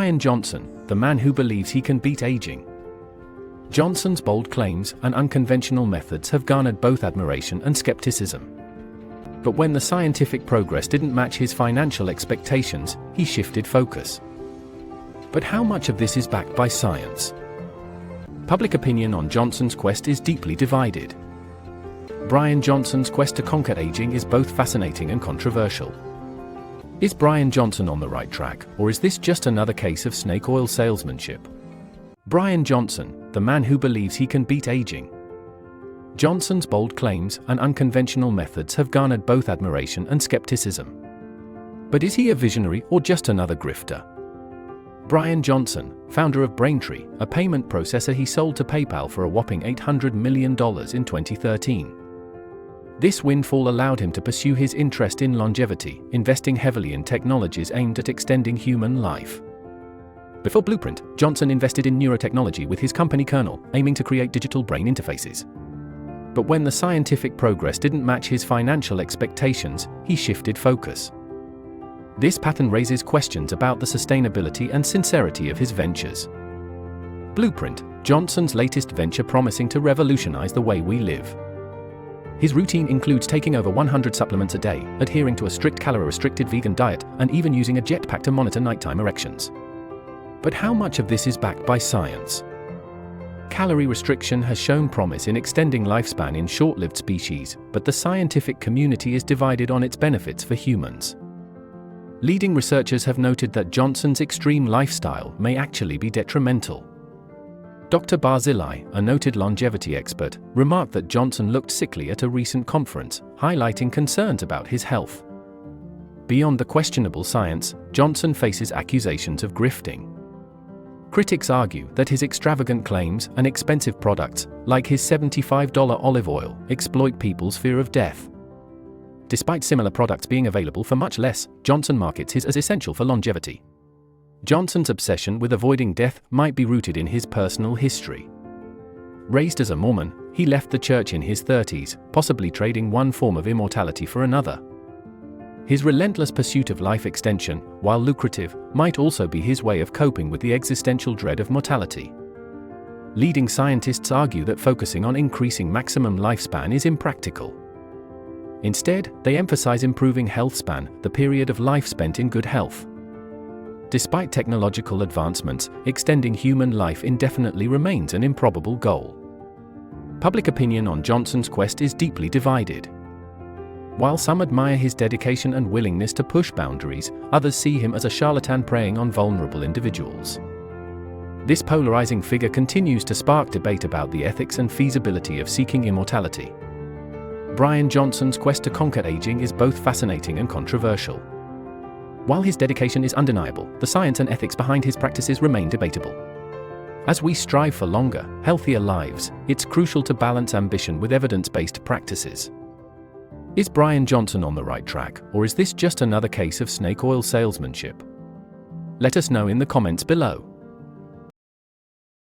Bryan Johnson, the man who believes he can beat aging. Johnson's bold claims and unconventional methods have garnered both admiration and skepticism. But when the scientific progress didn't match his financial expectations, he shifted focus. But how much of this is backed by science? Public opinion on Johnson's quest is deeply divided. Bryan Johnson's quest to conquer aging is both fascinating and controversial. Is Bryan Johnson on the right track, or is this just another case of snake oil salesmanship? Bryan Johnson, the man who believes he can beat aging. Johnson's bold claims and unconventional methods have garnered both admiration and skepticism. But is he a visionary or just another grifter? Bryan Johnson, founder of Braintree, a payment processor he sold to PayPal for a whopping $800 million in 2013. This windfall allowed him to pursue his interest in longevity, investing heavily in technologies aimed at extending human life. Before Blueprint, Johnson invested in neurotechnology with his company Kernel, aiming to create digital brain interfaces. But when the scientific progress didn't match his financial expectations, he shifted focus. This pattern raises questions about the sustainability and sincerity of his ventures. Blueprint, Johnson's latest venture promising to revolutionize the way we live. His routine includes taking over 100 supplements a day, adhering to a strict calorie-restricted vegan diet, and even using a jetpack to monitor nighttime erections. But how much of this is backed by science? Calorie restriction has shown promise in extending lifespan in short-lived species, but the scientific community is divided on its benefits for humans. Leading researchers have noted that Johnson's extreme lifestyle may actually be detrimental. Dr. Barzilai, a noted longevity expert, remarked that Johnson looked sickly at a recent conference, highlighting concerns about his health. Beyond the questionable science, Johnson faces accusations of grifting. Critics argue that his extravagant claims and expensive products, like his $75 olive oil, exploit people's fear of death. Despite similar products being available for much less, Johnson markets his as essential for longevity. Johnson's obsession with avoiding death might be rooted in his personal history. Raised as a Mormon, he left the church in his 30s, possibly trading one form of immortality for another. His relentless pursuit of life extension, while lucrative, might also be his way of coping with the existential dread of mortality. Leading scientists argue that focusing on increasing maximum lifespan is impractical. Instead, they emphasize improving health span, the period of life spent in good health. Despite technological advancements, extending human life indefinitely remains an improbable goal. Public opinion on Johnson's quest is deeply divided. While some admire his dedication and willingness to push boundaries, others see him as a charlatan preying on vulnerable individuals. This polarizing figure continues to spark debate about the ethics and feasibility of seeking immortality. Bryan Johnson's quest to conquer aging is both fascinating and controversial. While his dedication is undeniable, the science and ethics behind his practices remain debatable. As we strive for longer, healthier lives, it's crucial to balance ambition with evidence-based practices. Is Bryan Johnson on the right track, or is this just another case of snake oil salesmanship? Let us know in the comments below.